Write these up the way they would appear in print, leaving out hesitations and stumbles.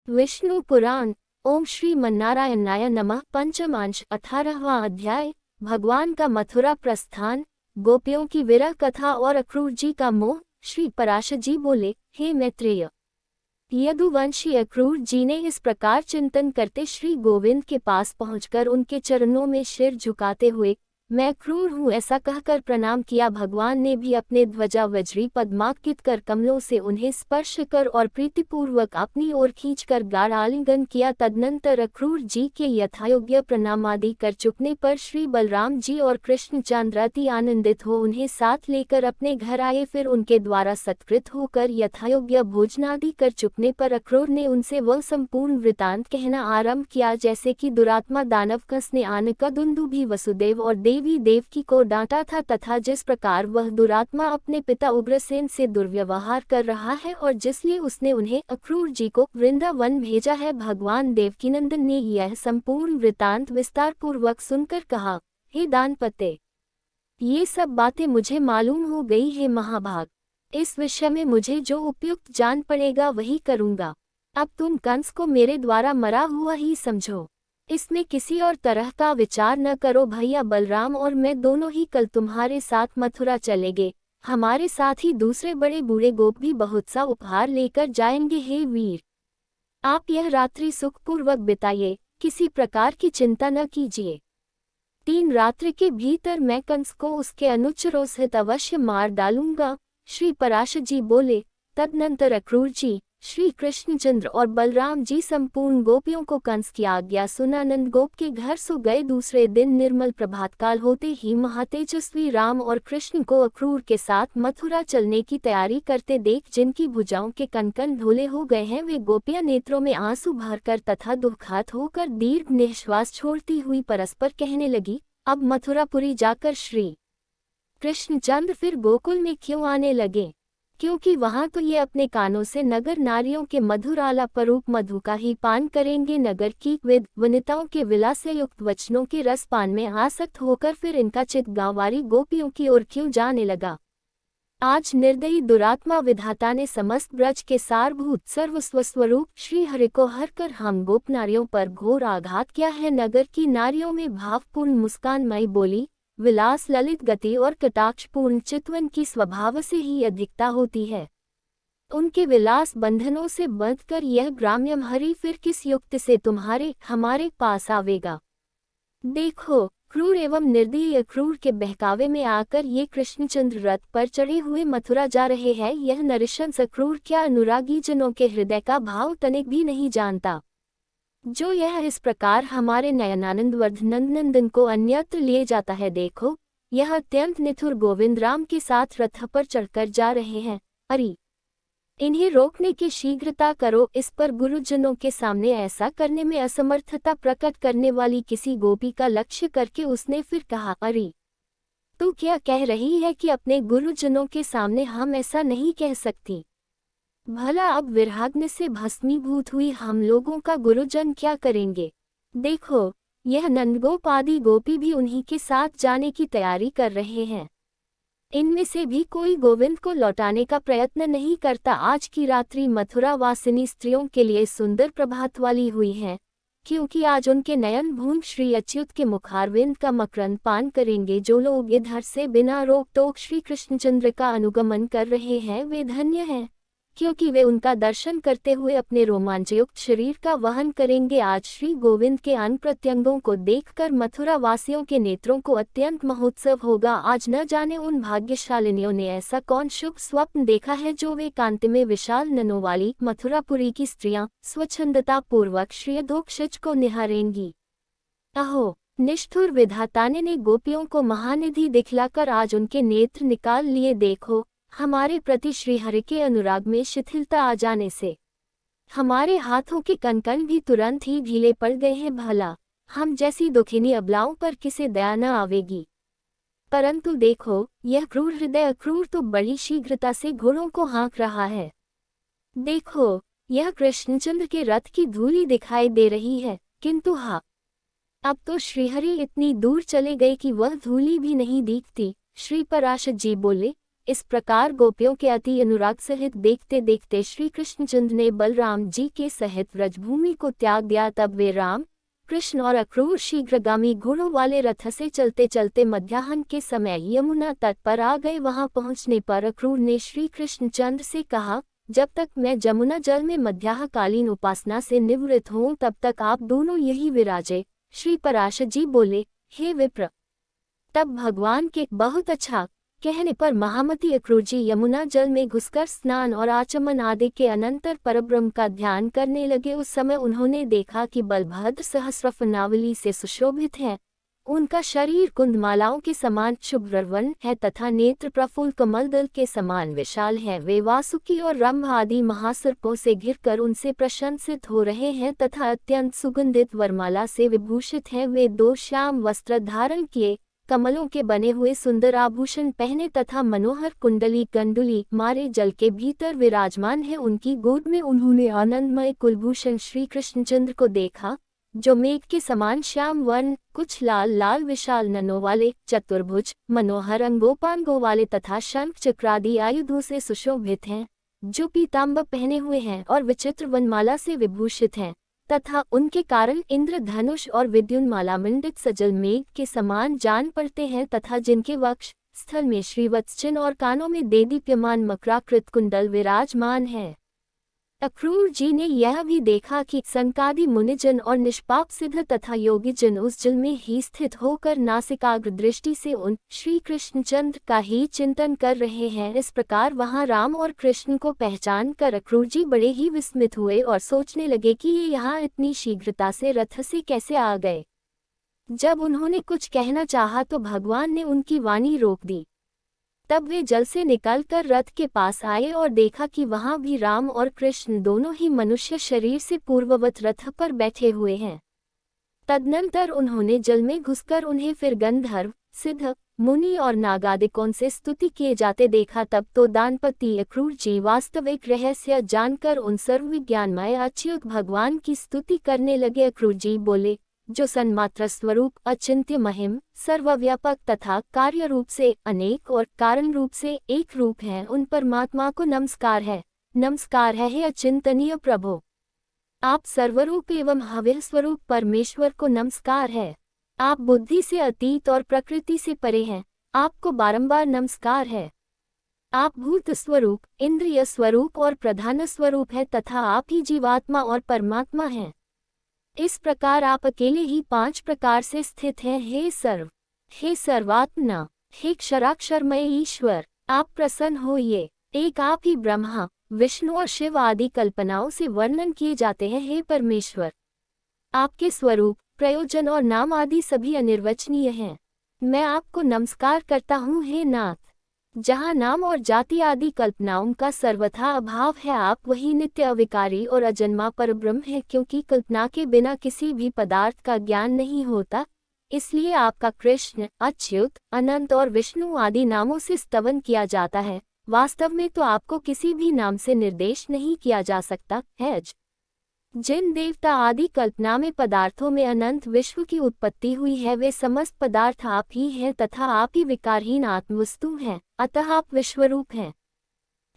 विष्णु पुराण। ओम श्री मन्नारायणाय नमः। पंचम अंश 18वां अध्याय। भगवान का मथुरा प्रस्थान, गोपियों की विरह कथा और अक्रूर जी का मोह। श्री पराशर जी बोले, हे मैत्रेय, यदुवंशी अक्रूर जी ने इस प्रकार चिंतन करते श्री गोविंद के पास पहुंचकर उनके चरणों में सिर झुकाते हुए, मैं क्रूर हूँ ऐसा कहकर प्रणाम किया। भगवान ने भी अपने ध्वजा वज्री पद्मांकित कर कमलों से उन्हें स्पर्श कर और प्रीतिपूर्वक अपनी ओर खींचकर गाढ़ आलिंगन किया। तदनंतर अक्रूर जी के यथायोग्य प्रणाम आदि कर चुकने पर श्री बलराम जी और कृष्णचंद्र अति आनंदित हो उन्हें साथ लेकर अपने घर आए। फिर उनके द्वारा सत्कृत होकर यथायोग्य भोजनादि कर चुकने पर अक्रूर ने उनसे वह संपूर्ण वृतांत कहना आरंभ किया, जैसे कि दुरात्मा दानव कंस ने आनकादुंदुभि वसुदेव और देवी देवकी को डांटा था, तथा जिस प्रकार वह दुरात्मा अपने पिता उग्रसेन से दुर्व्यवहार कर रहा है और जिसलिए उसने उन्हें अक्रूर जी को वृंदावन भेजा है। भगवान देवकीनंदन ने यह संपूर्ण वृतांत विस्तार पूर्वक सुनकर कहा, हे दानपते, ये सब बातें मुझे मालूम हो गई है महाभाग। इस विषय में मुझे जो उपयुक्त जान पड़ेगा वही करूंगा। अब तुम कंस को मेरे द्वारा मरा हुआ ही समझो, इसमें किसी और तरह का विचार न करो। भैया बलराम और मैं दोनों ही कल तुम्हारे साथ मथुरा चलेंगे। हमारे साथ ही दूसरे बड़े बूढ़े गोप भी बहुत सा उपहार लेकर जाएंगे। हे वीर, आप यह रात्रि सुखपूर्वक बिताइए, किसी प्रकार की चिंता न कीजिए। 3 रात्रि के भीतर मैं कंस को उसके अनुचरों सहित अवश्य मार डालूंगा। श्री पराशर जी बोले, तदनंतर अक्रूर जी, श्री कृष्णचंद्र और बलराम जी संपूर्ण गोपियों को कंस की आज्ञा सुना नंद गोप के घर सो गए। दूसरे दिन निर्मल प्रभातकाल होते ही महातेजस्वी राम और कृष्ण को अक्रूर के साथ मथुरा चलने की तैयारी करते देख जिनकी भुजाओं के कनकन ढोले हो गए हैं, वे गोपियां नेत्रों में आंसू भरकर तथा दुखात होकर दीर्घ निश्वास छोड़ती हुई परस्पर कहने लगी, अब मथुरापुरी जाकर श्री कृष्णचंद्र फिर गोकुल में क्यों आने लगे, क्योंकि वहां तो ये अपने कानों से नगर नारियों के मधुर आलापरूप मधु का ही पान करेंगे। नगर की वनिताओं के विलासयुक्त वचनों के रसपान में आसक्त होकर फिर इनका चित्त गांवारी गोपियों की ओर क्यों जाने लगा। आज निर्दयी दुरात्मा विधाता ने समस्त ब्रज के सारभूत सर्वस्व स्वरूप श्री हरि को हर कर हम गोप नारियों पर घोर आघात किया है। नगर की नारियों में भावपूर्ण मुस्कानमयी बोली, विलास ललित गति और कटाक्षपूर्ण चितवन की स्वभाव से ही अधिकता होती है। उनके विलास बंधनों से बंधकर यह ग्राम्य हरि फिर किस युक्ति से तुम्हारे हमारे पास आवेगा। देखो, क्रूर एवं निर्दयी अक्रूर के बहकावे में आकर ये कृष्णचंद्र रथ पर चढ़े हुए मथुरा जा रहे हैं। यह नरिशंस अक्रूर क्या अनुरागी जनों के हृदय का भाव तनिक भी नहीं जानता, जो यह इस प्रकार हमारे नयनानंद वर्धनंदन को अन्यत्र लिए जाता है। देखो, यह अत्यंत निठुर गोविंद राम के साथ रथ पर चढ़कर जा रहे हैं। अरे, इन्हें रोकने की शीघ्रता करो। इस पर गुरुजनों के सामने ऐसा करने में असमर्थता प्रकट करने वाली किसी गोपी का लक्ष्य करके उसने फिर कहा, अरे, तू क्या कह रही है कि अपने गुरुजनों के सामने हम ऐसा नहीं कह सकती। भला अब विराग्नि से भस्मीभूत हुई हम लोगों का गुरुजन क्या करेंगे। देखो, यह नंदगोप आदि गोपी भी उन्हीं के साथ जाने की तैयारी कर रहे हैं। इनमें से भी कोई गोविंद को लौटाने का प्रयत्न नहीं करता। आज की रात्रि मथुरा वासिनी स्त्रियों के लिए सुंदर प्रभात वाली हुई है, क्योंकि आज उनके नयन भून श्री अच्युत के मुखारविंद का मकरंद पान करेंगे। जो लोग इधर से बिना रोक टोक श्री कृष्णचंद्र का अनुगमन कर रहे हैं वे धन्य हैं, क्योंकि वे उनका दर्शन करते हुए अपने रोमांचयुक्त शरीर का वहन करेंगे। आज श्री गोविंद के अंग प्रत्यंगों को देखकर मथुरा वासियों के नेत्रों को अत्यंत महोत्सव होगा। आज न जाने उन भाग्यशालिनियों ने ऐसा कौन शुभ स्वप्न देखा है जो वे कांति में विशाल ननों वाली मथुरापुरी की स्त्रियां स्वच्छंदता पूर्वक श्रीयधोक्षज को निहारेंगी। अहो, निष्ठुर विधाता ने गोपियों को महानिधि दिखलाकर आज उनके नेत्र निकाल लिए। देखो, हमारे प्रति श्रीहरि के अनुराग में शिथिलता आ जाने से हमारे हाथों के कनकन भी तुरंत ही ढीले पड़ गए हैं। भला हम जैसी दुखिनी अबलाओं पर किसे दया न आवेगी। परंतु देखो, यह क्रूर हृदय अक्रूर तो बड़ी शीघ्रता से घोड़ों को हाँक रहा है। देखो, यह कृष्णचंद्र के रथ की धूली दिखाई दे रही है, किंतु हाँ, अब तो श्रीहरि इतनी दूर चले गए कि वह धूली भी नहीं दिखती। श्री पराशर जी बोले, इस प्रकार गोपियों के अति अनुराग सहित देखते देखते श्री कृष्णचंद्र ने बलराम जी के सहित व्रजभूमि को त्याग दिया। तब वे राम कृष्ण और अक्रूर शीघ्रगामी घोड़ों वाले रथ से चलते चलते मध्याह्न के समय यमुना तट पर आ गए। वहां पहुंचने पर अक्रूर ने श्री कृष्णचंद्र से कहा, जब तक मैं जमुना जल में मध्याह्नकालीन उपासना से निवृत्त हूँ तब तक आप दोनों यही विराजे। श्री पराशर जी बोले, हे विप्र। तब भगवान के बहुत अच्छा कहने पर महामती अक्रूर जी यमुना जल में घुसकर स्नान और आचमन आदि के अनंतर परब्रह्म का ध्यान करने लगे। उस समय उन्होंने देखा कि बलभद्र सहस्रफनावली से सुशोभित है। उनका शरीर कुंदमालाओं के समान शुभ्रवर्ण है तथा नेत्र प्रफुल्ल कमल दल के समान विशाल है। वे वासुकी और रंभ आदि महासर्पों से घिरकर उनसे प्रशंसित हो रहे हैं तथा अत्यंत सुगंधित वरमाला से विभूषित हैं। वे 2 श्याम वस्त्र धारण किए, कमलों के बने हुए सुंदर आभूषण पहने तथा मनोहर कुंडली कंडुली मारे जल के भीतर विराजमान है। उनकी गोद में उन्होंने आनंदमय कुलभूषण श्री कृष्णचंद्र को देखा, जो मेघ के समान श्याम वर्ण, कुछ लाल लाल विशाल ननों वाले, चतुर्भुज, मनोहर अंगोपांगों वाले तथा शंख चक्रादि आयुधों से सुशोभित हैं, जो पीताम्बर पहने हुए हैं और विचित्र वनमाला से विभूषित हैं तथा उनके कारण इंद्रधनुष और विद्युन्माला मंडित सजल मेघ के समान जान पड़ते हैं तथा जिनके वक्ष स्थल में श्रीवत्स चिन्ह और कानों में देदीप्यमान मकराकृत कुंडल विराजमान है। अक्रूर जी ने यह भी देखा कि सनकादि मुनिजन और निष्पाप सिद्ध तथा योगी जन उस जल में ही स्थित होकर नासिकाग्र दृष्टि से उन श्री कृष्णचंद्र का ही चिंतन कर रहे हैं। इस प्रकार वहां राम और कृष्ण को पहचान कर अक्रूर जी बड़े ही विस्मित हुए और सोचने लगे कि ये यहाँ इतनी शीघ्रता से रथ से कैसे आ गए। जब उन्होंने कुछ कहना चाहा तो भगवान ने उनकी वाणी रोक दी। तब वे जल से निकलकर रथ के पास आए और देखा कि वहां भी राम और कृष्ण दोनों ही मनुष्य शरीर से पूर्ववत रथ पर बैठे हुए हैं। तदनंतर उन्होंने जल में घुसकर उन्हें फिर गंधर्व, सिद्ध, मुनि और नागादिकों से स्तुति किए जाते देखा। तब तो दानपति अक्रूर जी वास्तविक रहस्य जानकर उन सर्वविज्ञानमय अच्युत भगवान की स्तुति करने लगे। अक्रूर जी बोले, जो सन्मात्र स्वरूप, अचिंत्य महिम, सर्वव्यापक तथा कार्य रूप से अनेक और कारण रूप से एक रूप है, उन परमात्मा को नमस्कार है। नमस्कार है हे अचिंतनीय प्रभो। आप सर्वरूप एवं हव्य स्वरूप परमेश्वर को नमस्कार है। आप बुद्धि से अतीत और प्रकृति से परे हैं, आपको बारंबार नमस्कार है। आप भूत स्वरूप, इंद्रिय स्वरूप और प्रधान स्वरूप है तथा आप ही जीवात्मा और परमात्मा हैं। इस प्रकार आप अकेले ही 5 प्रकार से स्थित हैं। हे सर्वात्मना, हे क्षराक्षरमय ईश्वर, आप प्रसन्न होइए। एक आप ही ब्रह्मा, विष्णु और शिव आदि कल्पनाओं से वर्णन किए जाते हैं। हे परमेश्वर, आपके स्वरूप, प्रयोजन और नाम आदि सभी अनिर्वचनीय हैं। मैं आपको नमस्कार करता हूँ हे नाथ। जहाँ नाम और जाति आदि कल्पनाओं का सर्वथा अभाव है, आप वही नित्य अविकारी और अजन्मा परब्रह्म है। क्योंकि कल्पना के बिना किसी भी पदार्थ का ज्ञान नहीं होता, इसलिए आपका कृष्ण, अच्युत, अनंत और विष्णु आदि नामों से स्तवन किया जाता है। वास्तव में तो आपको किसी भी नाम से निर्देश नहीं किया जा सकता है। जिन देवता आदि कल्पना में पदार्थों में अनंत विश्व की उत्पत्ति हुई है, वे समस्त पदार्थ आप ही हैं तथा आप ही विकारहीन आत्मवस्तु हैं, अतः आप विश्वरूप हैं।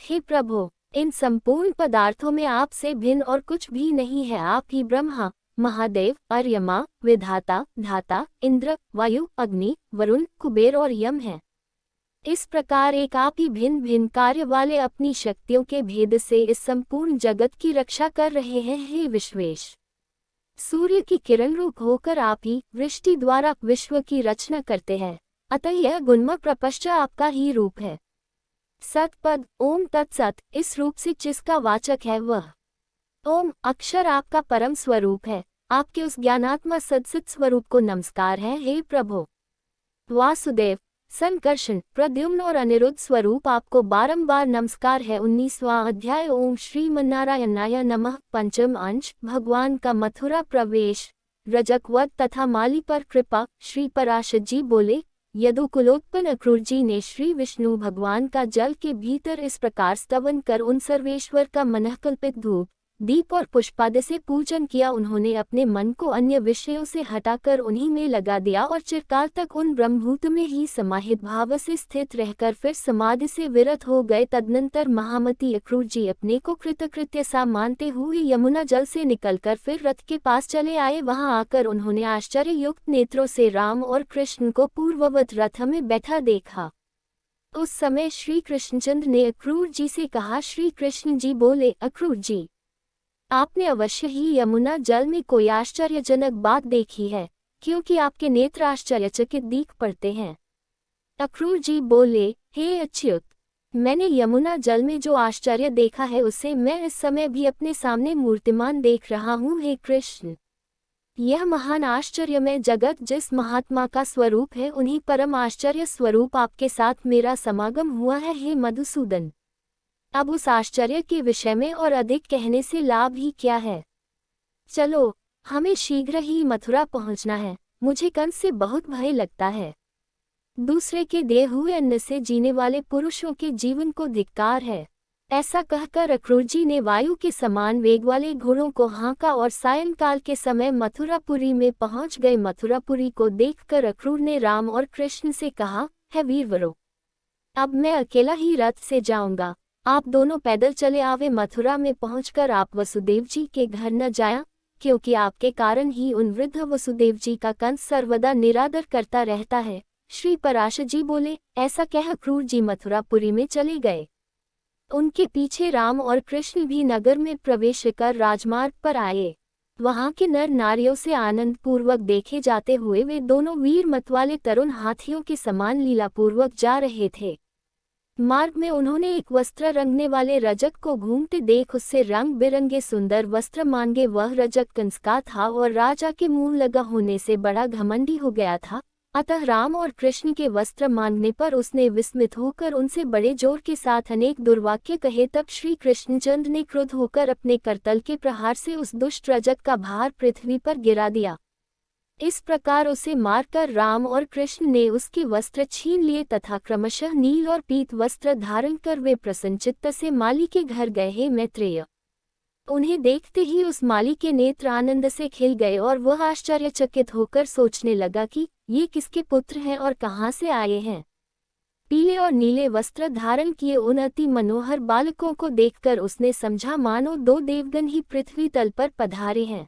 हे प्रभो, इन संपूर्ण पदार्थों में आपसे भिन्न और कुछ भी नहीं है। आप ही ब्रह्मा, महादेव, अर्यमा, विधाता, धाता, इंद्र, वायु, अग्नि, वरुण, कुबेर और यम हैं। इस प्रकार एक आप ही भिन्न भिन्न कार्य वाले अपनी शक्तियों के भेद से इस संपूर्ण जगत की रक्षा कर रहे हैं। हे विश्वेश, सूर्य की किरण रूप होकर आप ही वृष्टि द्वारा विश्व की रचना करते हैं, अतः यह गुणमय प्रपंच आपका ही रूप है। सतपद ओम तत्सत, इस रूप से जिसका वाचक है वह ओम अक्षर आपका परम स्वरूप है। आपके उस ज्ञानात्मा सदसित स्वरूप को नमस्कार है। हे प्रभो, वासुदेव, संकर्षण, प्रद्युम्न और अनिरुद्ध स्वरूप आपको बारंबार नमस्कार है। 19वां अध्याय। ओम श्रीमन्नारायणाय नमः। पंचम अंश। भगवान का मथुरा प्रवेश। रजकवध तथा माली पर कृपा। श्री पराशर जी बोले, यदुकुलोत्पन्न अक्रूर जी ने श्री विष्णु भगवान का जल के भीतर इस प्रकार स्तवन कर उन सर्वेश्वर का मनःकल्पित धूप, दीप और पुष्पादि से पूजन किया। उन्होंने अपने मन को अन्य विषयों से हटाकर उन्हीं में लगा दिया और चिरकाल तक उन ब्रह्मभूत में ही समाहित भाव से स्थित रहकर फिर समाधि से विरत हो गए। तदनंतर महामती अक्रूर जी अपने को कृतकृत्य सा मानते हुए यमुना जल से निकलकर फिर रथ के पास चले आए। वहां आकर उन्होंने आश्चर्य युक्त नेत्रों से राम और कृष्ण को पूर्ववत रथ में बैठा देखा। उस समय श्री कृष्णचंद्र ने अक्रूर जी से कहा। श्री कृष्ण जी बोले, अक्रूर जी, आपने अवश्य ही यमुना जल में कोई आश्चर्यजनक बात देखी है, क्योंकि आपके नेत्र आश्चर्यचकित दिख पड़ते हैं। अक्रूर जी बोले, हे अच्युत, मैंने यमुना जल में जो आश्चर्य देखा है उसे मैं इस समय भी अपने सामने मूर्तिमान देख रहा हूँ। हे कृष्ण, यह महान आश्चर्यमय जगत जिस महात्मा का स्वरूप है, उन्हीं परम आश्चर्य स्वरूप आपके साथ मेरा समागम हुआ है। हे मधुसूदन, अब उस आश्चर्य के विषय में और अधिक कहने से लाभ ही क्या है। चलो, हमें शीघ्र ही मथुरा पहुंचना है। मुझे कंस से बहुत भय लगता है। दूसरे के दिए हुए अन्न से जीने वाले पुरुषों के जीवन को धिक्कार है। ऐसा कहकर अक्रूर जी ने वायु के समान वेग वाले घोड़ों को हाँका और सायंकाल के समय मथुरापुरी में पहुंच गए। मथुरापुरी को देखकर अक्रूर ने राम और कृष्ण से कहा, है वीरवरों, अब मैं अकेला ही रथ से जाऊंगा, आप दोनों पैदल चले आवे। मथुरा में पहुंचकर आप वसुदेव जी के घर न जाया, क्योंकि आपके कारण ही उन वृद्ध वसुदेव जी का कंस सर्वदा निरादर करता रहता है। श्री पराशर जी बोले। ऐसा कह अक्रूर जी मथुरापुरी में चले गए। उनके पीछे राम और कृष्ण भी नगर में प्रवेश कर राजमार्ग पर आए। वहां के नर नारियों से आनंद पूर्वक देखे जाते हुए वे दोनों वीर मतवाले तरुण हाथियों के समान लीलापूर्वक जा रहे थे। मार्ग में उन्होंने एक वस्त्र रंगने वाले रजक को घूमते देख उससे रंग बिरंगे सुंदर वस्त्र मांगे। वह रजक कंस का था और राजा के मुंह लगा होने से बड़ा घमंडी हो गया था। अतः राम और कृष्ण के वस्त्र मांगने पर उसने विस्मित होकर उनसे बड़े जोर के साथ अनेक दुर्वाक्य कहे। तब श्री कृष्णचंद्र ने क्रुद्ध होकर अपने करतल के प्रहार से उस दुष्ट रजक का भार पृथ्वी पर गिरा दिया। इस प्रकार उसे मारकर राम और कृष्ण ने उसके वस्त्र छीन लिए तथा क्रमशः नील और पीत वस्त्र धारण कर वे प्रसन्नचित्त से माली के घर गए। हे मैत्रेय, उन्हें देखते ही उस माली के नेत्र आनंद से खिल गए और वह आश्चर्यचकित होकर सोचने लगा कि ये किसके पुत्र हैं और कहाँ से आए हैं। पीले और नीले वस्त्र धारण किए उन अति मनोहर बालकों को देखकर उसने समझा मानो दो देवगण ही पृथ्वी तल पर पधारे हैं।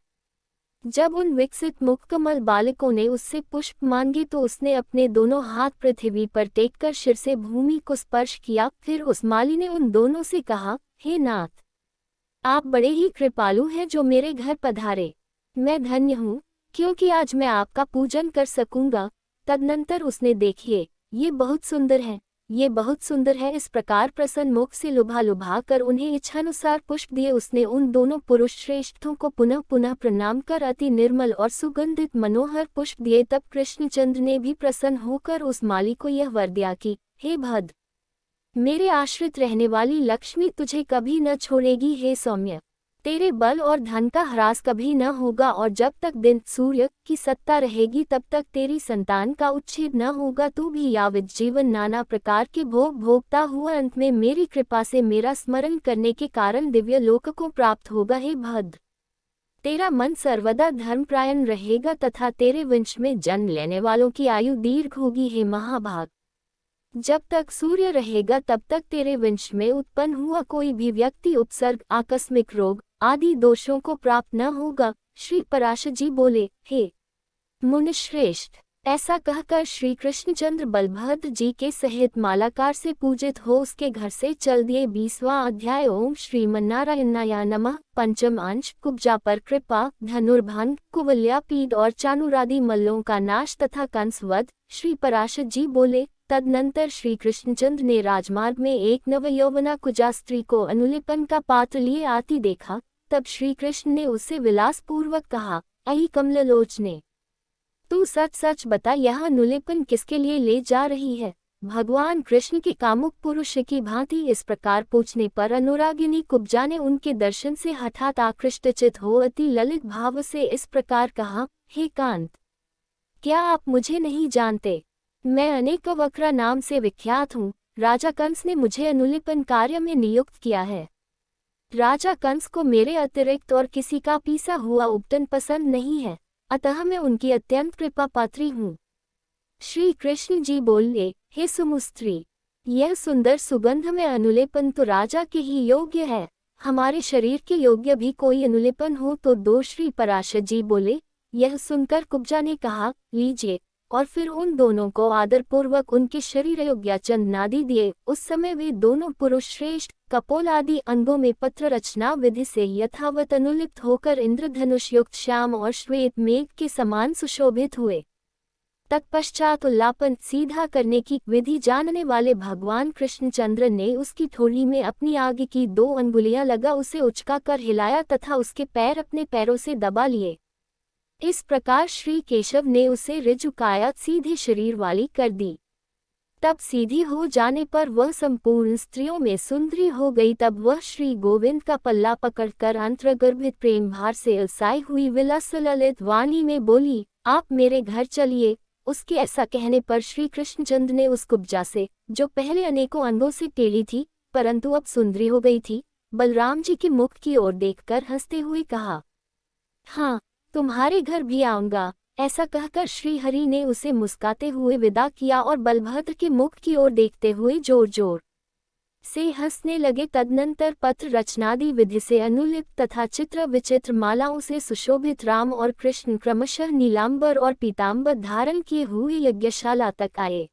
जब उन विकसित मुखकमल बालकों ने उससे पुष्प मांगे तो उसने अपने दोनों हाथ पृथ्वी पर टेककर शिर से भूमि को स्पर्श किया। फिर उस माली ने उन दोनों से कहा, हे नाथ, आप बड़े ही कृपालु हैं जो मेरे घर पधारे। मैं धन्य हूँ, क्योंकि आज मैं आपका पूजन कर सकूंगा। तदनंतर उसने देखिए, ये बहुत सुंदर है, ये बहुत सुंदर है, इस प्रकार प्रसन्न मुख से लुभा कर उन्हें इच्छानुसार पुष्प दिए। उसने उन दोनों पुरुष श्रेष्ठों को पुनः पुनः प्रणाम कर अति निर्मल और सुगंधित मनोहर पुष्प दिए। तब कृष्णचंद्र ने भी प्रसन्न होकर उस माली को यह वर दिया कि हे भद्र, मेरे आश्रित रहने वाली लक्ष्मी तुझे कभी न छोड़ेगी। हे सौम्य, तेरे बल और धन का ह्रास कभी न होगा और जब तक दिन सूर्य की सत्ता रहेगी तब तक तेरी संतान का उच्छेद न होगा। तू भी यावत जीवन नाना प्रकार के भोग भोगता हुआ अंत में मेरी कृपा से मेरा स्मरण करने के कारण दिव्य लोक को प्राप्त होगा। हे भद्र, तेरा मन सर्वदा धर्मपरायण रहेगा तथा तेरे वंश में जन्म लेने वालों की आयु दीर्घ होगी। हे महाभाग, जब तक सूर्य रहेगा तब तक तेरे वंश में उत्पन्न हुआ कोई भी व्यक्ति उपसर्ग, आकस्मिक रोग आदि दोषों को प्राप्त न होगा। श्री पराशर जी बोले, हे मुनिश्रेष्ठ, ऐसा कहकर श्री कृष्णचंद्र बलभद्र जी के सहित मालाकार से पूजित हो उसके घर से चल दिए। 20वां अध्याय। ओम श्रीमन्नारायणाय नमः। पंचम अंश। कुब्जा पर कृपा, धनुर्भंग, कुवलयापीड और चाणूरादि मल्लों का नाश तथा कंसवध। श्री पराशर जी बोले, तदनंतर श्री कृष्णचंद्र ने राजमार्ग में एक नवयौवना कुजा स्त्री को अनुलिपन का पात्र लिए आती देखा। तब श्री कृष्ण ने उससे विलासपूर्वक कहा, अहि कमललोचने, तू सच सच बता, यह अनुलिपन किसके लिए ले जा रही है। भगवान कृष्ण के कामुक पुरुष की भांति इस प्रकार पूछने पर अनुरागिनी कुब्जा ने उनके दर्शन से हठात आकृष्टचित हो अति ललित भाव से इस प्रकार कहा, हे कांत, क्या आप मुझे नहीं जानते? मैं अनेकवक्रा नाम से विख्यात हूँ। राजा कंस ने मुझे अनुलिपन कार्य में नियुक्त किया है। राजा कंस को मेरे अतिरिक्त और किसी का पीसा हुआ उपटन पसंद नहीं है, अतः मैं उनकी अत्यंत कृपा पात्री हूँ। श्री कृष्ण जी बोले, हे सुमुस्त्री, यह सुंदर सुगंध में अनुलेपन तो राजा के ही योग्य है, हमारे शरीर के योग्य भी कोई अनुलेपन हो तो दो। श्री पराशर जी बोले। यह सुनकर कुब्जा ने कहा, लीजिए, और फिर उन दोनों को आदरपूर्वक उनके शरीर योग्य चंदनादि दिए। उस समय वे दोनों पुरुष श्रेष्ठ कपोल आदि अंगों में पत्र रचना विधि से यथावत अनुलिप्त होकर इंद्रधनुष युक्त श्याम और श्वेत मेघ के समान सुशोभित हुए। तत्पश्चात उल्लापन सीधा करने की विधि जानने वाले भगवान कृष्णचंद्र ने उसकी ठोड़ी में अपनी आगे की 2 अंगुलियां लगा उसे उचका कर हिलाया तथा उसके पैर अपने पैरों से दबा लिए। इस प्रकार श्री केशव ने उसे ऋजुकाया सीधे शरीर वाली कर दी। तब सीधी हो जाने पर वह संपूर्ण स्त्रियों में सुंदरी हो गई। तब वह श्री गोविंद का पल्ला पकड़कर अंतर्गर्भित प्रेम भार से अलसाई हुई विलस ललित वाणी में बोली, आप मेरे घर चलिए। उसके ऐसा कहने पर श्री कृष्णचंद्र ने उस कुब्जा से, जो पहले अनेकों अंगों से टेढ़ी थी परंतु अब सुंदरी हो गई थी, बलराम जी के मुख की ओर देखकर हंसते हुए कहा, हाँ, तुम्हारे घर भी आऊंगा। ऐसा कहकर श्री हरि ने उसे मुस्काते हुए विदा किया और बलभद्र के मुख की ओर देखते हुए जोर जोर से हंसने लगे। तदनंतर पत्र रचनादि विधि से अनुलिप्त तथा चित्र विचित्र मालाओं से सुशोभित राम और कृष्ण क्रमशः नीलांबर और पीतांबर धारण किए हुए यज्ञशाला तक आए।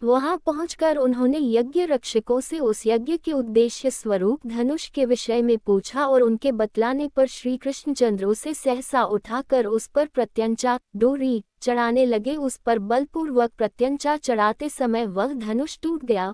वहां पहुंचकर उन्होंने यज्ञ रक्षकों से उस यज्ञ के उद्देश्य स्वरूप धनुष के विषय में पूछा और उनके बतलाने पर श्री कृष्णचंद्र उसे सहसा उठाकर उस पर प्रत्यंचा डोरी चढ़ाने लगे। उस पर बलपूर्वक प्रत्यंचा चढ़ाते समय वह धनुष टूट गया।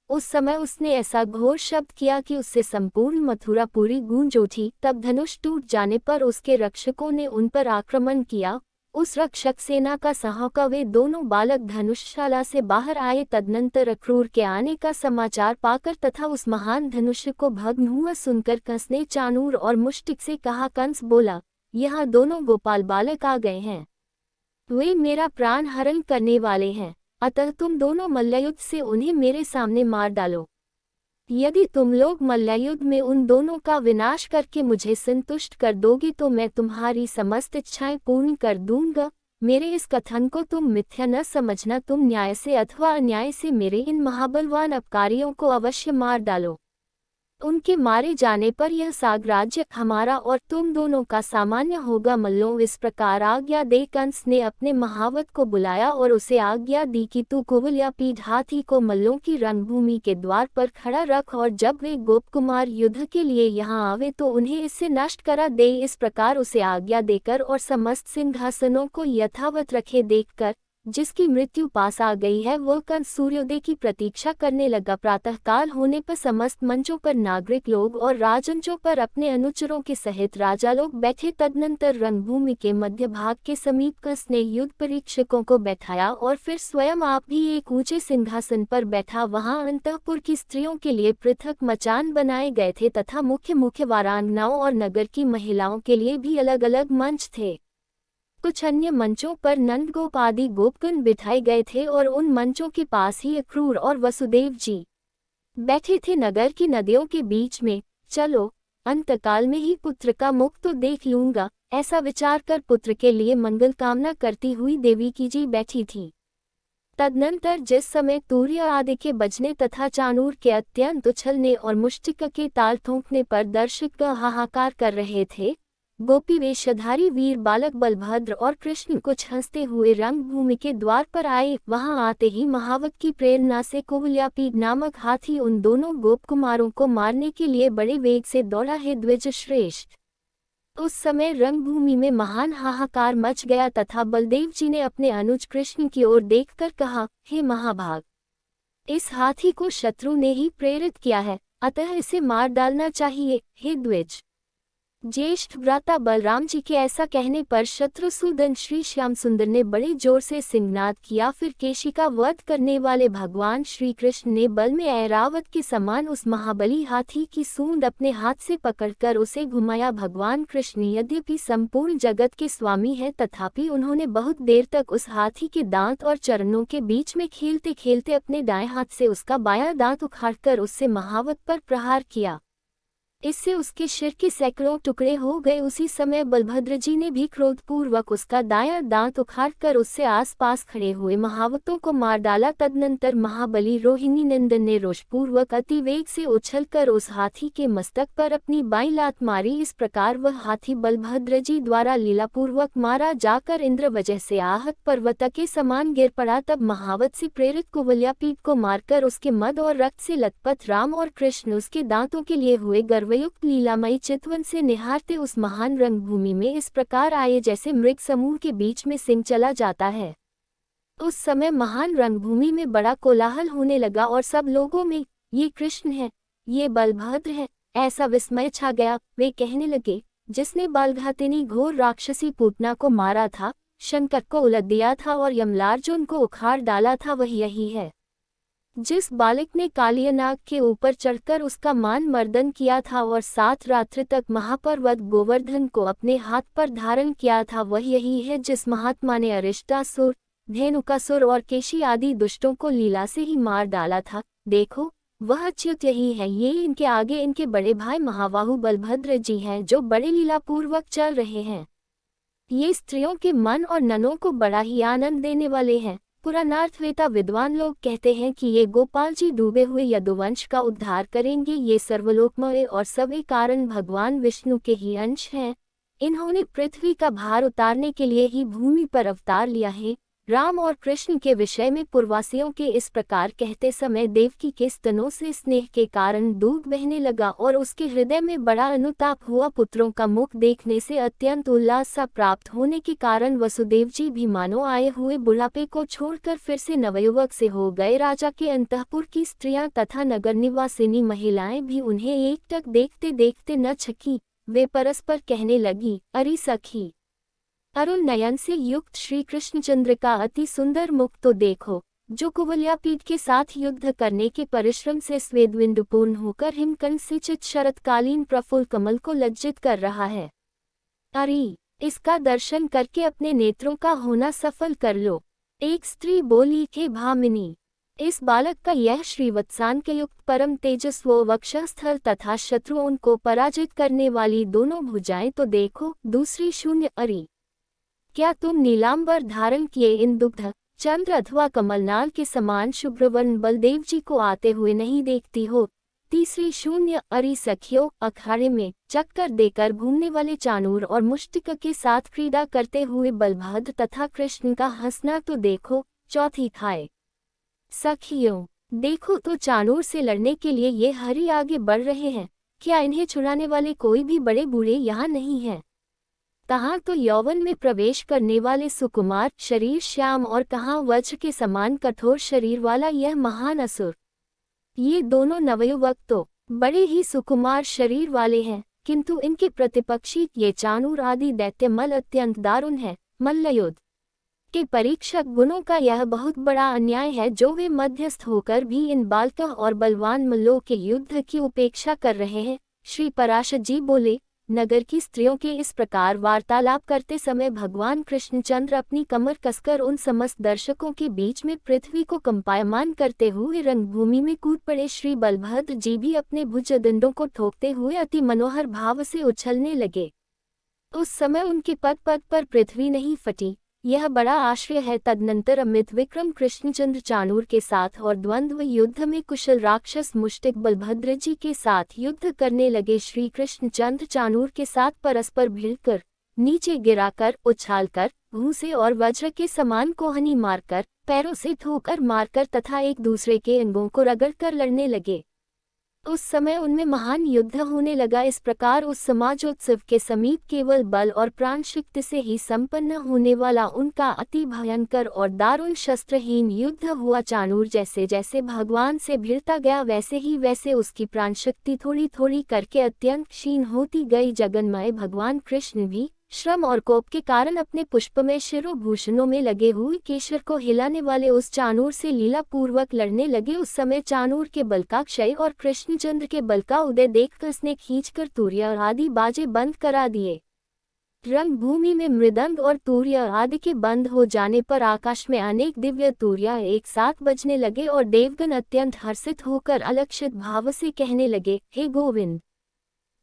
उस समय उसने ऐसा घोर शब्द किया कि उससे संपूर्ण मथुरा पूरी गूंज उठी। तब धनुष टूट जाने पर उसके रक्षकों ने उन पर आक्रमण किया। उस रक्षक सेना का सहायक वे दोनों बालक धनुषशाला से बाहर आए। तदनंतर अक्रूर के आने का समाचार पाकर तथा उस महान धनुष को भग्न हुआ सुनकर कंस ने चाणूर और मुष्टिक से कहा। कंस बोला, यहाँ दोनों गोपाल बालक आ गए हैं, वे मेरा प्राण हरण करने वाले हैं, अतः तुम दोनों मल्लयुद्ध से उन्हें मेरे सामने मार डालो। यदि तुम लोग मल्लयुद्ध में उन दोनों का विनाश करके मुझे संतुष्ट कर दोगे तो मैं तुम्हारी समस्त इच्छाएं पूर्ण कर दूंगा। मेरे इस कथन को तुम मिथ्या न समझना, तुम न्याय से अथवा अन्याय से मेरे इन महाबलवान अपकारियों को अवश्य मार डालो। उनके मारे जाने पर यह साम्राज्य हमारा और तुम दोनों का सामान्य होगा। मल्लों, इस प्रकार आज्ञा दे कंस ने अपने महावत को बुलाया और उसे आज्ञा दी कि तू कुवलयापीठ हाथी को मल्लों की रणभूमि के द्वार पर खड़ा रख और जब वे गोपकुमार युद्ध के लिए यहाँ आवे तो उन्हें इससे नष्ट करा दे। इस प्रकार उसे आज्ञा देकर और समस्त सिंहासनों को यथावत रखे देखकर जिसकी मृत्यु पास आ गई है वह कंस सूर्योदय की प्रतीक्षा करने लगा। प्रातःकाल होने पर समस्त मंचों पर नागरिक लोग और राजंचों पर अपने अनुचरों के सहित राजा लोग बैठे। तदनंतर रणभूमि के मध्य भाग के समीप कंस ने युद्ध परीक्षकों को बैठाया और फिर स्वयं आप भी एक ऊंचे सिंहासन पर बैठा। वहां अंतःपुर की स्त्रियों के लिए पृथक मचान बनाए गए थे तथा मुख्य मुख्य वारांगनाओं और नगर की महिलाओं के लिए भी अलग अलग मंच थे। कुछ अन्य मंचों पर नंदगोप आदि गोपगण बिठाए गए थे और उन मंचों के पास ही अक्रूर और वसुदेव जी बैठे थे नगर की नदियों के बीच में। चलो, अंतकाल में ही पुत्र का मुख तो देख लूंगा, ऐसा विचार कर पुत्र के लिए मंगल कामना करती हुई देवकी जी बैठी थी। तदनंतर जिस समय तूर्य आदि के बजने तथा चाणूर के अत्यंत उछलने और मुष्टिक के ताल ठोंकने पर दर्शक हाहाकार कर रहे थे, गोपी वेशधारी वीर बालक बलभद्र और कृष्ण कुछ हंसते हुए रंगभूमि के द्वार पर आए। वहां आते ही महावत की प्रेरणा से कुवलयापीठ नामक हाथी उन दोनों गोप कुमारों को मारने के लिए बड़े वेग से दौड़ा है। द्विज श्रेष्ठ, उस समय रंगभूमि में महान हाहाकार मच गया तथा बलदेव जी ने अपने अनुज कृष्ण की ओर देखकर कहा, हे महाभाग, इस हाथी को शत्रु ने ही प्रेरित किया है, अतः इसे मार डालना चाहिए। हे द्विज, ज्येष्ठ भ्राता बलराम जी के ऐसा कहने पर शत्रुसूदन श्री श्याम सुंदर ने बड़े जोर से सिंहनाद किया। फिर केशी का वध करने वाले भगवान श्री कृष्ण ने बल में ऐरावत के समान उस महाबली हाथी की सूंड अपने हाथ से पकड़कर उसे घुमाया। भगवान कृष्ण यद्यपि संपूर्ण जगत के स्वामी हैं तथापि उन्होंने बहुत देर तक उस हाथी के दांत और चरणों के बीच में खेलते खेलते अपने दाएं हाथ से उसका बायां दांत उखाड़कर उससे महावत पर प्रहार किया। इससे उसके सिर के सैकड़ों टुकड़े हो गए। उसी समय बलभद्र जी ने भी क्रोधपूर्वक उसका दायां दांत उखाड़कर उससे आसपास खड़े हुए महावतों को मार डाला। तदनंतर महाबली रोहिणी नंदन ने रोषपूर्वक अति वेग से उछलकर उस हाथी के मस्तक पर अपनी बाईं लात मारी। इस प्रकार वह हाथी बलभद्र जी द्वारा लीलापूर्वक मारा जाकर इंद्र वजह से आहत पर्वत के समान गिर पड़ा। तब महावत से प्रेरित कुवलयापीठ को मारकर उसके मद और रक्त से लथपथ राम और कृष्ण उसके दांतों के लिए हुए गर्वयुक्त लीलामयी चितवन से निहारते उस महान रंगभूमि में इस प्रकार आए जैसे मृग समूह के बीच में सिंह चला जाता है। उस समय महान रंगभूमि में बड़ा कोलाहल होने लगा और सब लोगों में ये कृष्ण है, ये बलभद्र है, ऐसा विस्मय छा गया। वे कहने लगे, जिसने बालघातिनी घोर राक्षसी पूतना को मारा था, शंकर को उलट दिया था और यमलार्जुन को उखाड़ डाला था, वह यही है। जिस बालक ने कालियनाग के ऊपर चढ़कर उसका मान मर्दन किया था और 7 रात्रि तक महापर्वत गोवर्धन को अपने हाथ पर धारण किया था, वह यही है। जिस महात्मा ने अरिष्टासुर, धेनुकासुर और केशी आदि दुष्टों को लीला से ही मार डाला था, देखो वह अच्युत यही है। ये इनके आगे इनके बड़े भाई महाबाहु बलभद्र जी हैं, जो बड़े लीलापूर्वक चल रहे हैं। ये स्त्रियों के मन और ननों को बड़ा ही आनंद देने वाले हैं। पुराणार्थवेता विद्वान लोग कहते हैं कि ये गोपाल जी डूबे हुए यदुवंश का उद्धार करेंगे। ये सर्वलोकमय और सभी कारण भगवान विष्णु के ही अंश हैं। इन्होंने पृथ्वी का भार उतारने के लिए ही भूमि पर अवतार लिया है। राम और कृष्ण के विषय में पूर्ववासियों के इस प्रकार कहते समय देवकी के स्तनों से स्नेह के कारण दूध बहने लगा और उसके हृदय में बड़ा अनुताप हुआ। पुत्रों का मुख देखने से अत्यंत उल्लास सा प्राप्त होने के कारण वसुदेव जी भी मानो आए हुए बुढ़ापे को छोड़कर फिर से नवयुवक से हो गए। राजा के अंतःपुर की स्त्रियां तथा नगर निवासिनी महिलाएं भी उन्हें एकटक देखते देखते न छकी। वे परस्पर कहने लगी, अरे सखी, अरुण नयन से युक्त श्री कृष्णचंद्र का अति सुंदर मुख तो देखो, जो कुवलयापीठ के साथ युद्ध करने के परिश्रम से स्वेदबिंदुपूर्ण होकर हिमकंठ से चित शरतकालीन प्रफुल्ल कमल को लज्जित कर रहा है। अरे, इसका दर्शन करके अपने नेत्रों का होना सफल कर लो। एक स्त्री बोली, हे भामिनी, इस बालक का यह श्रीवत्सान के युक्त परम तेजस्व वक्षस्थल तथा शत्रुओं को पराजित करने वाली दोनों भुजाएं तो देखो। दूसरी शून्य, अरे, क्या तुम नीलांबर धारण किए इन दुग्ध चंद्र अथवा कमलनाल के समान शुभ्रवर्ण बलदेव जी को आते हुए नहीं देखती हो। तीसरी शून्य, अरे सखियों, अखाड़े में चक्कर देकर घूमने वाले चाणूर और मुष्टिक के साथ क्रीड़ा करते हुए बलभद्र तथा कृष्ण का हंसना तो देखो। चौथी खाए सखियों, देखो तो चाणूर से लड़ने के लिए ये हरि आगे बढ़ रहे हैं। क्या इन्हें छुड़ाने वाले कोई भी बड़े बूढ़े यहाँ नहीं हैं? कहाँ तो यौवन में प्रवेश करने वाले सुकुमार शरीर श्याम और कहाँ वज्र के समान कठोर शरीर वाला यह महान असुर। ये दोनों नवयुवक तो बड़े ही सुकुमार शरीर वाले हैं, किंतु इनके प्रतिपक्षी ये चाणूर आदि दैत्य मल अत्यंत दारुण है। मल्लयुद्ध के परीक्षक गुणों का यह बहुत बड़ा अन्याय है, जो वे मध्यस्थ होकर भी इन बालकों और बलवान मल्लों के युद्ध की उपेक्षा कर रहे हैं। श्री पराशर जी बोले, नगर की स्त्रियों के इस प्रकार वार्तालाप करते समय भगवान कृष्णचंद्र अपनी कमर कसकर उन समस्त दर्शकों के बीच में पृथ्वी को कंपायमान करते हुए रंगभूमि में कूद पड़े। श्री बलभद्र जी भी अपने भुजदंडों को ठोकते हुए अति मनोहर भाव से उछलने लगे। उस समय उनके पद पद पर पृथ्वी नहीं फटी, यह बड़ा आश्चर्य है। तदनंतर अमित विक्रम कृष्णचंद्र चाणूर के साथ और द्वंद्व युद्ध में कुशल राक्षस मुष्टिक बलभद्र जी के साथ युद्ध करने लगे। श्री कृष्णचंद्र चाणूर के साथ परस्पर भिड़कर, नीचे गिराकर, उछालकर, भूसे और वज्र के समान कोहनी मारकर, पैरों से ठोकर मारकर तथा एक दूसरे के अंगों को रगड़कर लड़ने लगे। उस समय उनमें महान युद्ध होने लगा। इस प्रकार उस समाजोत्सव के समीप केवल बल और प्राण शक्ति से ही संपन्न होने वाला उनका अति भयंकर और दारुण शस्त्रहीन युद्ध हुआ। चाणूर जैसे जैसे भगवान से भिड़ता गया वैसे ही वैसे उसकी प्राण शक्ति थोड़ी थोड़ी करके अत्यंत क्षीण होती गई। जगन्मय भगवान कृष्ण भी श्रम और कोप के कारण अपने पुष्पमय शिरोभूषणों में लगे हुए केशर को हिलाने वाले उस चाणूर से लीलापूर्वक लड़ने लगे। उस समय चाणूर के बल का क्षय और कृष्णचंद्र के बल का उदय देखकर उसने खींचकर तूर्य आदि बाजे बंद करा दिए। रंगभूमि में मृदंग और तूर्य आदि के बंद हो जाने पर आकाश में अनेक दिव्य तूर्य एक साथ बजने लगे और देवगण अत्यंत हर्षित होकर अलक्षित भाव से कहने लगे, हे गोविंद,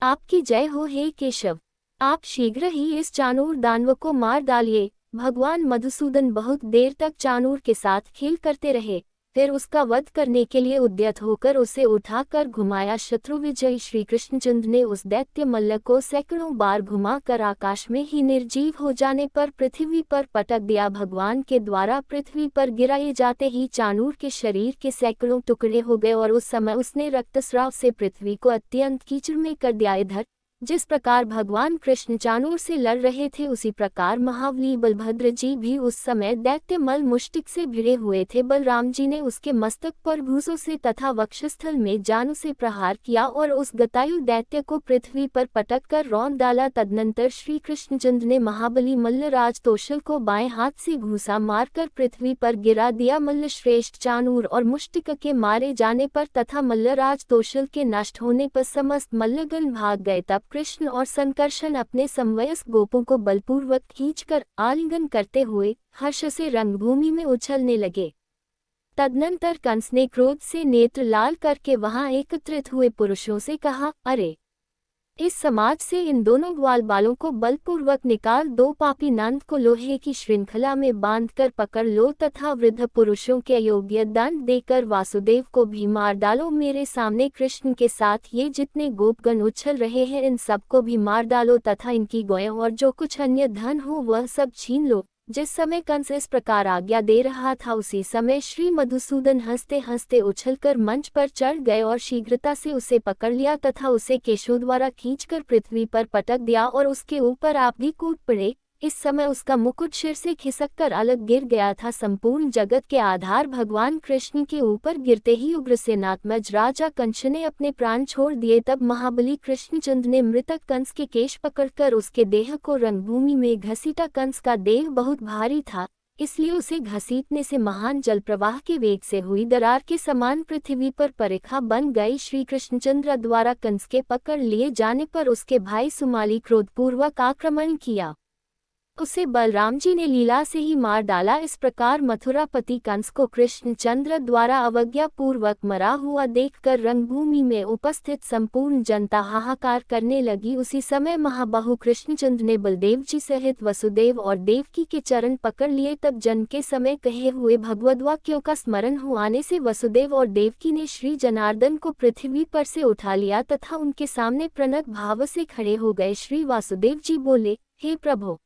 आपकी जय हो हे केशव। आप शीघ्र ही इस चाणूर दानव को मार डालिए। भगवान मधुसूदन बहुत देर तक चाणूर के साथ खेल करते रहे, फिर उसका वध करने के लिए उद्यत होकर उसे उठाकर घुमाया। शत्रु विजयी श्री कृष्णचंद्र ने उस दैत्य मल्ल को सैकड़ों बार घुमाकर आकाश में ही निर्जीव हो जाने पर पृथ्वी पर पटक दिया। भगवान के द्वारा पृथ्वी पर गिराए जाते ही चाणूर के शरीर के सैकड़ों टुकड़े हो गए और उस समय उसने रक्तस्राव से पृथ्वी को अत्यंत कीचड़ में कर दिया। इधर जिस प्रकार भगवान कृष्ण चाणूर से लड़ रहे थे, उसी प्रकार महाबली बलभद्र जी भी उस समय दैत्य मल मुष्टिक से भिड़े हुए थे। बलराम जी ने उसके मस्तक पर भूसों से तथा वक्षस्थल में जानु से प्रहार किया और उस गतायु दैत्य को पृथ्वी पर पटक कर रौंद डाला। तदनंतर श्री कृष्णचंद्र ने महाबली मल्लराज तोषल को बाएं हाथ से घूसा मारकर पृथ्वी पर गिरा दिया। मल्ल श्रेष्ठ चाणूर और मुष्टिक के मारे जाने पर तथा मल्लराज तोषल के नष्ट होने पर समस्त मल्लगण भाग गए। तब कृष्ण और संकर्षण अपने समवयस्क गोपों को बलपूर्वक खींचकर आलिंगन करते हुए हर्ष से रंगभूमि में उछलने लगे। तदनंतर कंस ने क्रोध से नेत्र लाल करके वहां एकत्रित हुए पुरुषों से कहा, अरे इस समाज से इन दोनों ग्वाल बालों को बलपूर्वक निकाल दो। पापी नंद को लोहे की श्रृंखला में बांधकर पकड़ लो तथा वृद्ध पुरुषों के अयोग्य दंड देकर वासुदेव को भी मार डालो। मेरे सामने कृष्ण के साथ ये जितने गोपगण उछल रहे हैं, इन सबको भी मार डालो तथा इनकी गौएं और जो कुछ अन्य धन हो वह सब छीन लो। जिस समय कंस इस प्रकार आज्ञा दे रहा था, उसी समय श्री मधुसूदन हंसते हंसते उछलकर मंच पर चढ़ गए और शीघ्रता से उसे पकड़ लिया तथा उसे केशों द्वारा खींचकर पृथ्वी पर पटक दिया और उसके ऊपर आप भी कूद पड़े। इस समय उसका मुकुट सिर से खिसककर अलग गिर गया था। संपूर्ण जगत के आधार भगवान कृष्ण के ऊपर गिरते ही उग्रसेनात्मज राजा कंस ने अपने प्राण छोड़ दिए। तब महाबली कृष्णचंद्र ने मृतक कंस के केश पकड़कर उसके देह को रंगभूमि में घसीटा। कंस का देह बहुत भारी था, इसलिए उसे घसीटने से महान जल प्रवाह के वेग से हुई दरार के समान पृथ्वी पर परेखा बन गई। श्री कृष्णचंद्र द्वारा कंस के पकड़ लिए जाने पर उसके भाई सुमाली क्रोधपूर्वक आक्रमण किया, उसे बलराम जी ने लीला से ही मार डाला। इस प्रकार मथुरापति कंस को कृष्णचंद्र द्वारा अवज्ञा पूर्वक मरा हुआ देखकर रंगभूमि में उपस्थित संपूर्ण जनता हाहाकार करने लगी। उसी समय महाबाहु कृष्णचंद्र ने बलदेव जी सहित वसुदेव और देवकी के चरण पकड़ लिए। तब जन्म के समय कहे हुए भगवद्वाक्यों का स्मरण हो आने से वसुदेव और देवकी ने श्री जनार्दन को पृथ्वी पर से उठा लिया तथा उनके सामने प्रणत भाव से खड़े हो गए। श्री वासुदेव जी बोले, हे प्रभु,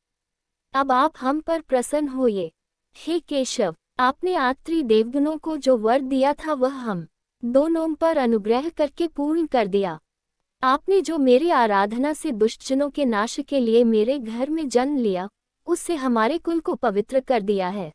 अब आप हम पर प्रसन्न होइए। हे केशव, आपने आत्री देवगणों को जो वर दिया था वह हम दोनों पर अनुग्रह करके पूर्ण कर दिया। आपने जो मेरी आराधना से दुष्टजनों के नाश के लिए मेरे घर में जन्म लिया, उससे हमारे कुल को पवित्र कर दिया है।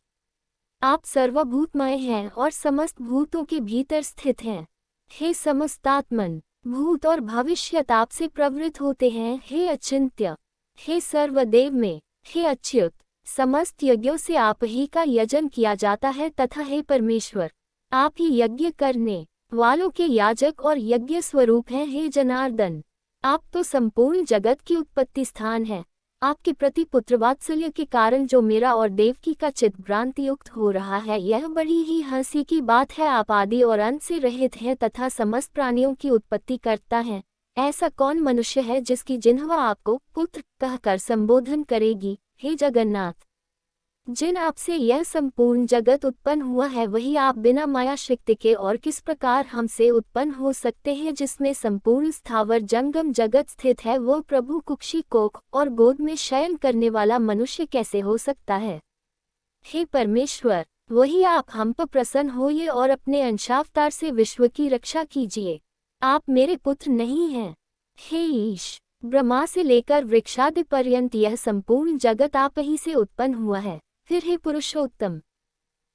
आप सर्वभूतमय हैं और समस्त भूतों के भीतर स्थित हैं। हे समस्तात्मन, भूत और भविष्यत आपसे प्रवृत्त होते हैं। हे अचिंत्य, हे सर्वदेव में, हे अच्युत, समस्त यज्ञों से आप ही का यजन किया जाता है तथा हे परमेश्वर, आप ही यज्ञ करने वालों के याजक और यज्ञ स्वरूप हैं। हे जनार्दन, आप तो संपूर्ण जगत की उत्पत्ति स्थान है। आपके प्रति पुत्रवात्सल्य के कारण जो मेरा और देवकी का चित्त भ्रांति युक्त हो रहा है, यह बड़ी ही हंसी की बात है। आप आदि और अंत से रहित हैं तथा समस्त प्राणियों की उत्पत्ति करता है। ऐसा कौन मनुष्य है जिसकी जिह्वा आपको पुत्र कहकर संबोधन करेगी। हे जगन्नाथ, जिन आपसे यह संपूर्ण जगत उत्पन्न हुआ है, वही आप बिना माया शक्ति के और किस प्रकार हमसे उत्पन्न हो सकते हैं। जिसमें संपूर्ण स्थावर जंगम जगत स्थित है, वो प्रभु कुक्षी कोख और गोद में शयन करने वाला मनुष्य कैसे हो सकता है। हे परमेश्वर, वही आप हम पर प्रसन्न होइए और अपने अंशावतार से विश्व की रक्षा कीजिए। आप मेरे पुत्र नहीं हैं। हे ईश, ब्रह्मा से लेकर वृक्षादि पर्यंत यह संपूर्ण जगत आप ही से उत्पन्न हुआ है। फिर हे पुरुषोत्तम,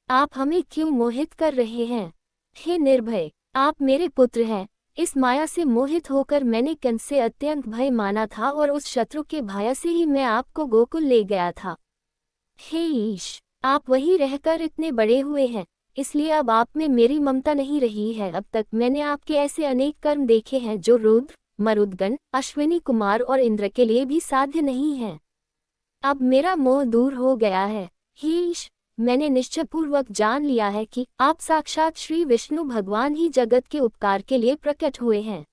आप हमें क्यों मोहित कर रहे हैं। हे निर्भय, आप मेरे पुत्र हैं। इस माया से मोहित होकर मैंने कंस से अत्यंत भय माना था और उस शत्रु के भय से ही मैं आपको गोकुल ले गया था। हे ईश, आप वही रहकर इतने बड़े हुए हैं, इसलिए अब आप में मेरी ममता नहीं रही है। अब तक मैंने आपके ऐसे अनेक कर्म देखे हैं जो रुद्र, मरुदगण, अश्विनी कुमार और इंद्र के लिए भी साध्य नहीं है। अब मेरा मोह दूर हो गया है। हे ईश, मैंने निश्चयपूर्वक जान लिया है कि आप साक्षात श्री विष्णु भगवान ही जगत के उपकार के लिए प्रकट हुए हैं।